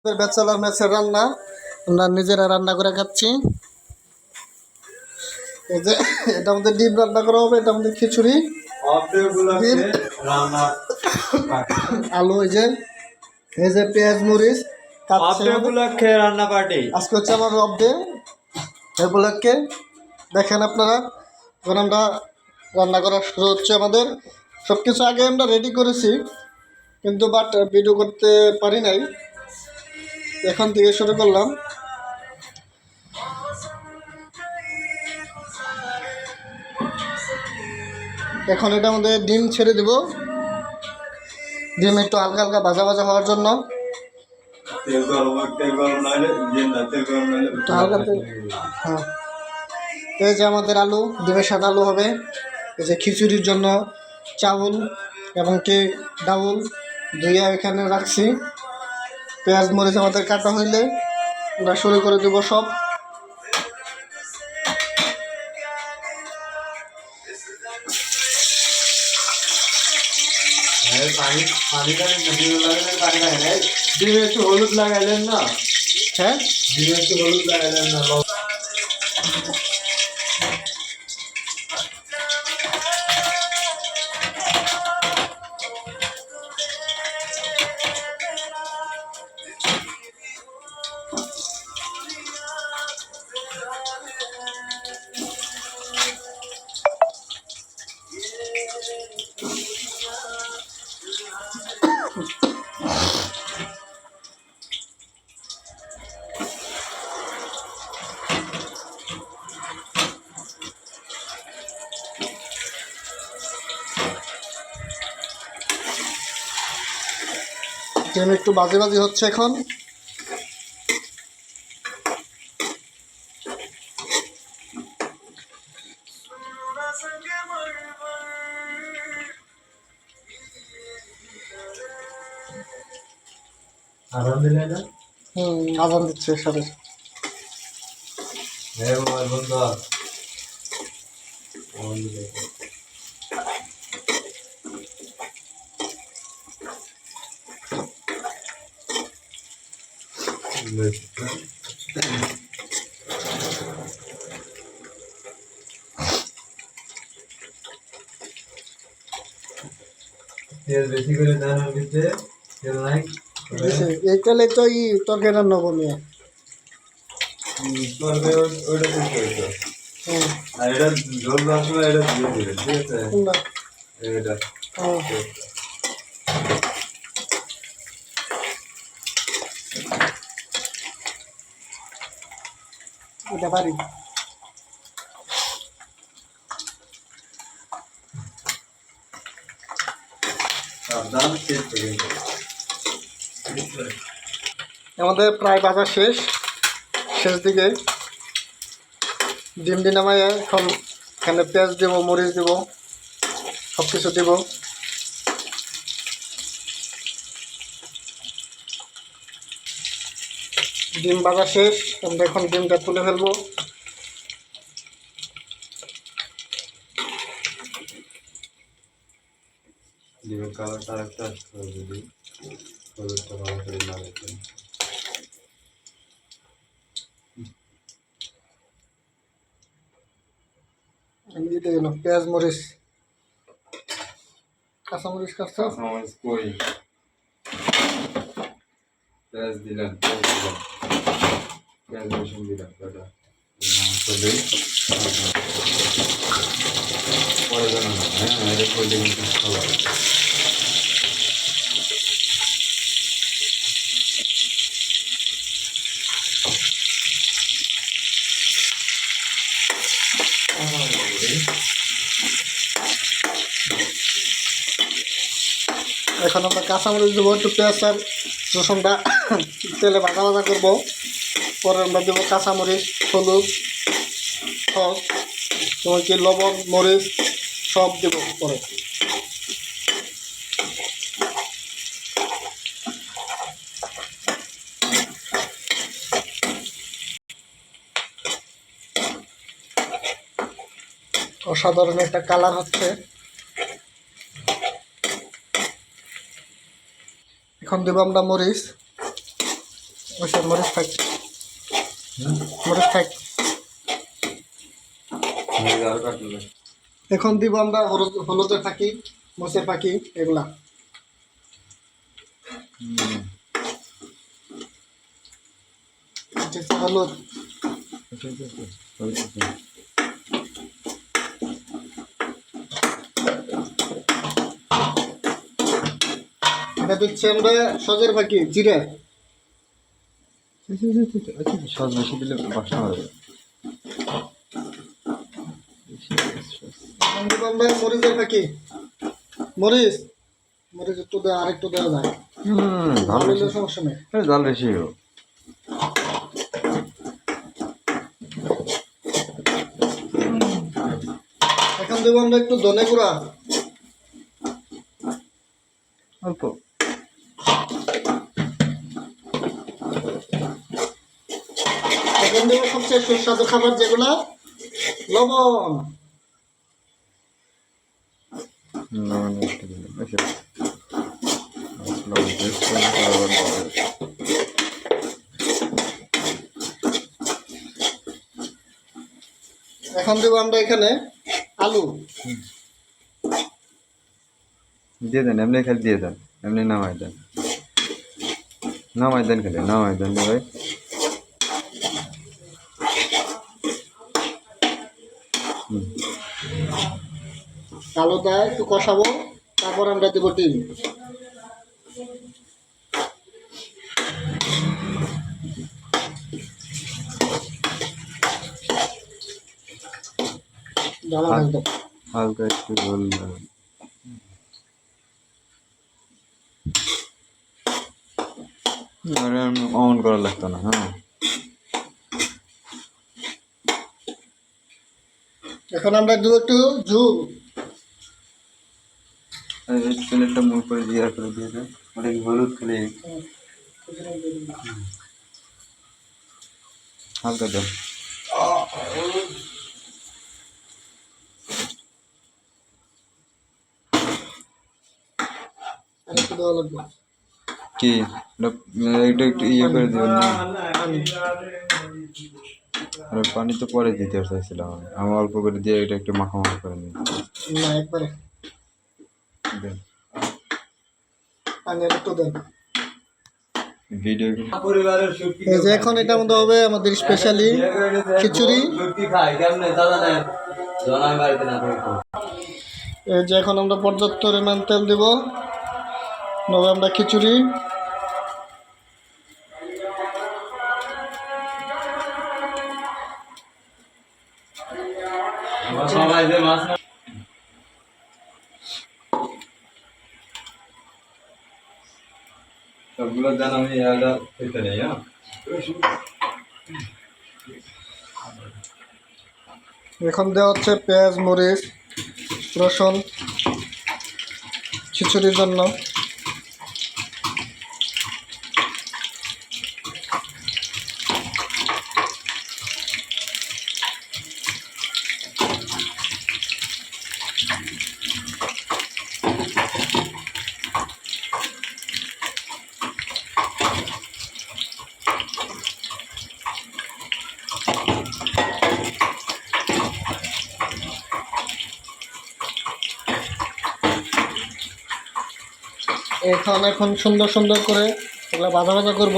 Bachelor মেসের রান্না আমরা নিজেরা রান্না করে খাচ্ছি। এই যে এটা আমাদের ডিম রান্না করা হবে, এটা আমাদের খিচুড়ি, ডিম, আলু, এই যে পেঁয়াজ মরিচ রান্না পার্টি আজকে হচ্ছে আমার অফ ডে। এই উপলক্ষে দেখেন আপনারা, এখন আমরা রান্না করা শুরু হচ্ছে। আমাদের সব কিছু আগে আমরা রেডি করেছি, কিন্তু বাট ভিডিও করতে পারি নাই, এখন থেকে শুরু করলাম। এখন এটা আমাদের ডিম ছেড়ে দেব, ডিম একটু হালকা হালকা ভাজা ভাজা হওয়ার জন্য। হ্যাঁ, এই যে আমাদের আলু, ডিমের সাথে আলু হবে। এই যে খিচুড়ির জন্য চাউল এবং কি ডাউল ধুইয়া এখানে রাখছি। পেঁয়াজ মরিচ আমাদের কাটা হইলে আমরা শুরু করে দেবো সব। ডিমে একটু হলুদ লাগাইলেন না? হ্যাঁ, ডিমে একটু হলুদ লাগাইলেন না? ডিম একটু বাজি বাজি হচ্ছে এখন। আরাম দিলে না? আজান দিচ্ছে সাথে। বন্ধু তেল বেশি করে দেন দিতে, তেল নাই এই তেলে তো তরকারি রান্না করবো। ওইটা আর এটা ঝোল দেওয়ার সময় এটা দিয়ে দিবে, ঠিক আছে? এটা এটা পারি। আমাদের প্রায় ভাজা শেষ দিকে। ডিম নামাই এখন এখানে পেঁয়াজ দেবো, মরিচ দেবো, সব কিছু দেবো। ডিম ভাজা শেষ, আমরা এখন ডিমটা তুলে ফেলবো। ডিমের কালারটা একটা যদি হলুদটা ভালো করে না রাখেন। আমি দিতে গেলাম পেঁয়াজ মরিচ, কাঁচামরিচ কই পেঁয়াজ দিলাম, পেঁয়াজ রসুন দিলাম, কটা পরে জানো না। হ্যাঁ, এটা করলে কিন্তু খাবার এখন আমরা কাঁচামরিচ দেবো, একটু পেঁয়াজ আর রসুনটা তেলে ভাজা ভাজা করবো। পরে আমরা দেবো কাঁচামরিচ, হলুদ, সস, এমনকি লবণ, মরিচ সব দেবো পরে। অসাধারণ একটা কালার হচ্ছে। এখন দেবো আমরা মরিচ, ওইসব মরিচ থাক, মরিচ থাক। আর কাটলে এখন দিব আমরা হলুদের পাখি, মরিচের পাখি, এগুলা। হলুদ, এটা দিচ্ছি আমরা সজের পাখি, জিরে। সস বেশি দিলে বাসনা হবে। এখন দিব আমরা মরিচের পাখি, মরিচ, মরিচ একটু দেওয়া, আরেকটু দেওয়া যায়, ভালো ভালো সমস্যা নেই। জাল বেশি হোক। এখন দেবো আমরা একটু ধনে গুঁড়া, অল্প। এখন দেবো সবচেয়ে সুস্বাদু খাবার যেগুলা, লবণ। লবণ একটু দিলে বেশি। লবণ টেস্ট করে আবার বাড়বে। এখন দেবো আমরা এখানে আলু, দিয়ে দেন, এমনি খালি দিয়ে দেন, এমনি নামাই দেন, নামাই দেন খালি, নামাই দেন ভাই। আলুটা একটু কষাবো, তারপর আমরা দেবো ডিম। জ্বালা থাকবে। হালকা একটু ঝোল দেবেন। অন করা লাগতো না। হ্যাঁ, এখন আমরা দেবো একটু ঝুল, এই প্লেটটা মুখ করে দিয়ে করে দিয়ে দেন। ওটা কি হলুদ খালি হালকা দেন। আর একটু দেওয়া লাগবে। কি এটা একটু ইয়ে করে দিবেন না? আরে পানি তো পরে দিতে চাইছিলাম আমি অল্প করে দিয়ে এটা একটু মাখামাখা করে নিই। না, একবারে দেন পানি আর একটু দেন। ভিডিও এই যে এখন এটার মধ্যে হবে আমাদের স্পেশালি খিচুড়ি। এই যে এখন আমরা পর্যাপ্ত পরিমাণ তেল দিব, নেবো আমরা খিচুড়ি। সবগুলো দেন, আমি এটা খেতে নেই। হ্যাঁ, এখন দেওয়া হচ্ছে পেঁয়াজ, মরিচ, রসুন খিচুড়ির জন্য। এখন সুন্দর সুন্দর করে এগুলো ভাজা ভাজা করব।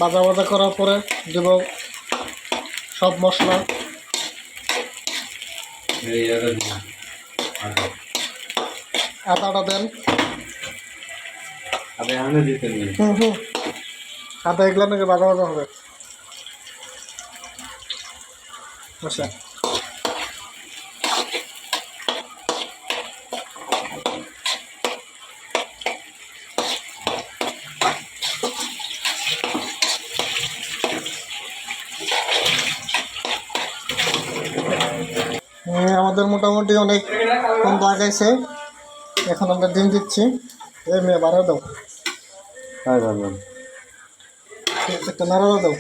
ভাজা ভাজা করার পরে দেব সব মশলা। আদাটা দেন। আদা এগুলো নাকি ভাজা ভাজা হবে। আচ্ছা, আমাদের মোটামুটি অনেক কম লাগাইছে। এখন আমরা ডিম দিচ্ছি। এই মেয়ে বাড়া দাও, একটা নাড়া দাও।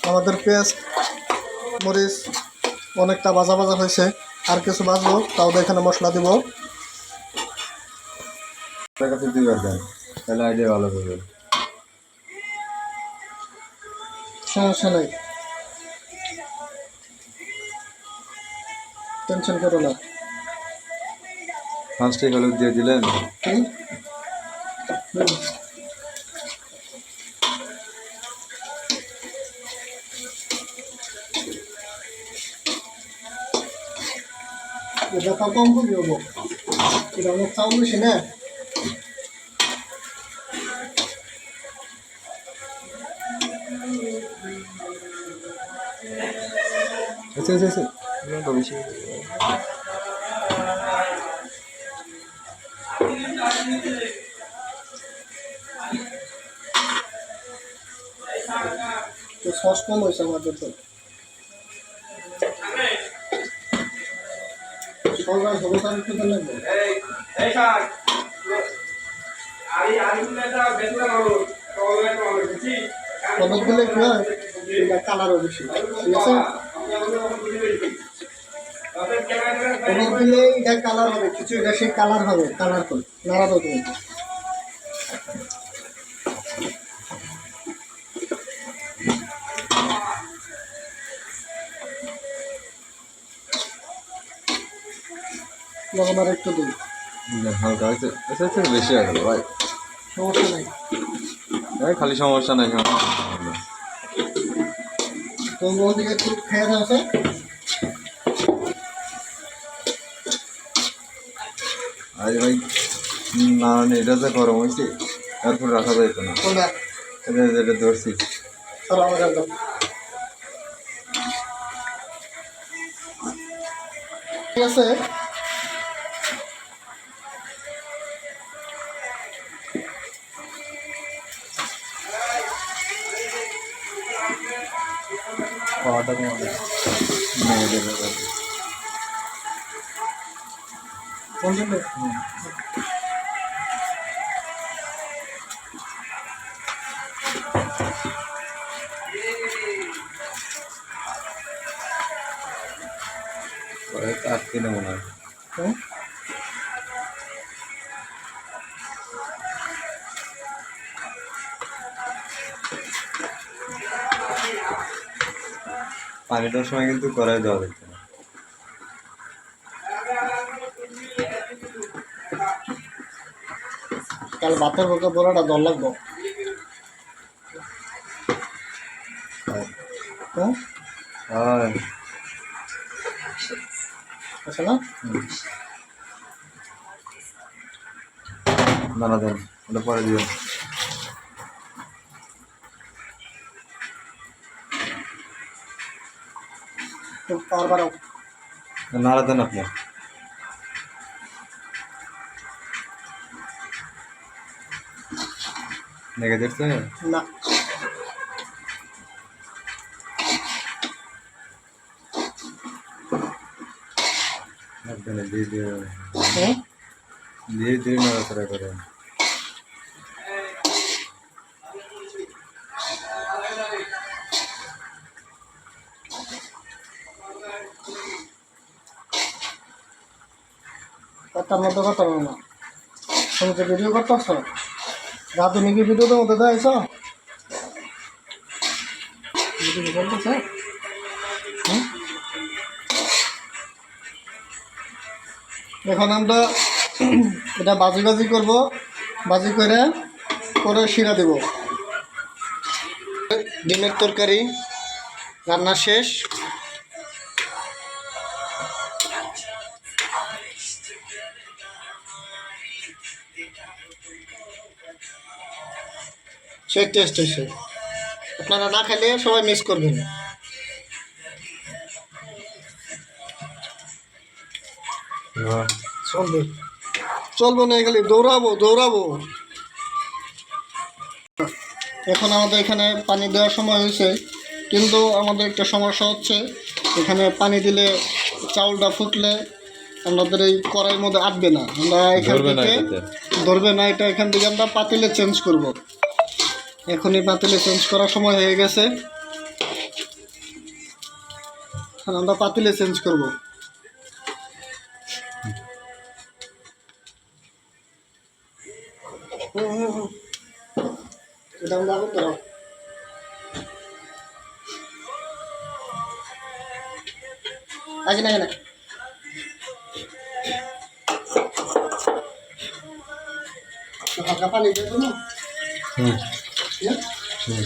আমাদের পেঁয়াজ মরিচ অনেকটা ভাজা ভাজা হয়েছে, আর কিছু ভাজবো, তাও এখানে মশলা দিব। কাছে দুইবার দেন, তাহলে আইডিয়া ভালো হবে। সমস্যা নাই, টেনশন করো না। ফার্স্টে হলুদ দিয়ে দিলেন। হুম? হুম। এটা তো কম করে দেবো, এটা অনেক চাউল বেশি না। আচ্ছা আচ্ছা আচ্ছা, তো বেশি। তো সস কম হয়েছে আমাদের তো, সরকার সবুজ আর একটু লাগবে। হলুদ দিলে কি হয়, এটা কালারও বেশি, ঠিক আছে। হলুদ দিলে এটা কালার হবে, কিছু এটা সেই কালার হবে, কালার করে নাড়াবো তুমি। লবণ আর একটু দিই, হালকা আছে, আচ্ছা আচ্ছা, বেশি হয়ে গেল ভাই। সমস্যা নাই। ভাই খালি সমস্যা নাই, হ্যাঁ। তো ওদিকে একটু খেয়ে আছে। আরে ভাই, না এটা যে গরম হয়েছে, তারপর রাখা যাইতো না। কোনটা? এটা যেটা ধরছি। চলো আমার একদম ঠিক আছে। খাওয়াটা তোমাদের কোনটা? আটকে নেবো না। হুম? পানি দেওয়ার সময় কিন্তু কড়াই দেওয়া যাচ্ছে না। কাল ভাতের হোক বড়টা দল লাগবো। হুম? হয়। আছে না? দাঁড়া দেন, ওটা পরে দিবেন। পাওয়ার বাড়াও। নাড়া দেন আপনি। লেগে দেখছে না, ধীরে ধীরে হুম? ধীরে ধীরে নাড়াচাড়া করেন। কথার মধ্যে কথা বলো না। তুমি তো ভিডিও করতেছ, রাধুনিকে ভিডিওর মধ্যে দেখাইছ, ভিডিও করতেছ। হুম? এখন আমরা এটা বাজি বাজি করবো, বাজি করে করে শিরা দেব। ডিমের তরকারি রান্না শেষ। সেই টেস্ট হয়েছে, আপনারা না খেলে সবাই মিস করবেন। চলবে, চলবো না খালি দৌড়াবো দৌড়াবো। এখন আমাদের এখানে পানি দেওয়ার সময় হয়েছে, কিন্তু আমাদের একটা সমস্যা হচ্ছে, এখানে পানি দিলে চাউলটা ফুটলে আমাদের এই কড়াইয়ের মধ্যে আটবে না, আমরা এখান ধরবে না থেকে এটাতে। ধরবে না, এটা এখান থেকে আমরা পাতিলে চেঞ্জ করব। এখনই পাতিলে চেঞ্জ করার সময় হয়ে গেছে, এখন আমরা পাতিলে চেঞ্জ করব। এটা আমরা আবার ধরো আগে না না হালকা পানি দেবো না হুম হুম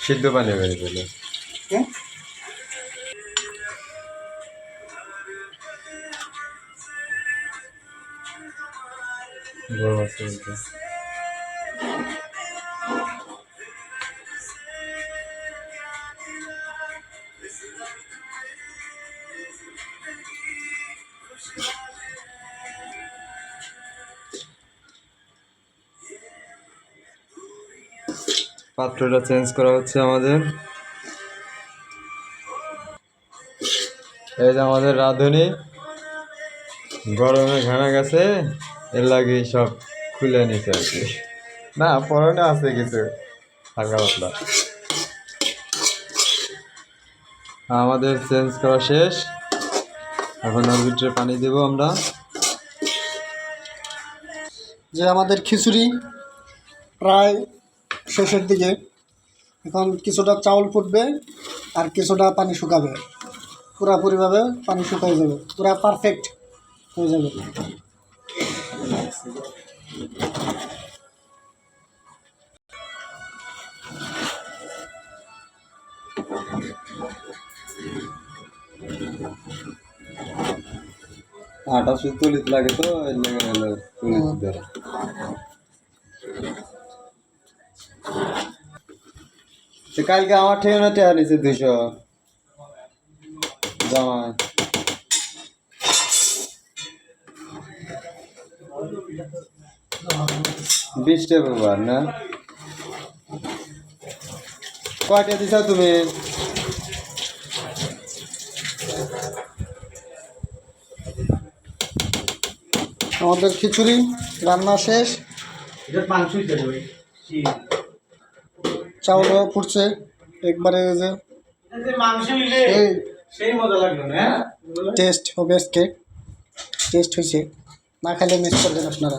সিদ্ধ পানি বেরিয়ে দিলে হ্যাঁ বড় মাছ বলতে পাত্রটা চেঞ্জ করা হচ্ছে আমাদের। এই যে আমাদের রাঁধুনি গরমে ঘামে গেছে, এর লাগে সব খুলে নিছে আর কি। না পরনে আছে কিছু হালকা পাতলা। আমাদের চেঞ্জ করা শেষ, এখন ওর ভিতরে পানি দেবো আমরা। যে আমাদের খিচুড়ি প্রায় শেষের দিকে, এখন কিছুটা চাউল ফুটবে আর কিছুটা পানি শুকাবে, পুরাপুরিভাবে পানি শুকাই যাবে, পুরা পারফেক্ট হয়ে যাবে। আটা শুধু তুলিতে লাগে তো এর লেগে হলো তুলিতে ধরে। কালকে আমার ঠিকানা টেয়া নিছে 200 জামাই। 20 টাকা বার না, কয়টা দিছা তুমি? আমাদের খিচুড়ি রান্না শেষ, চাউলও ফুটছে একবারে। যে সেই মজা লাগলো না। টেস্ট হবে আজকে, টেস্ট হয়েছে, না খাইলে মিস করবেন আপনারা।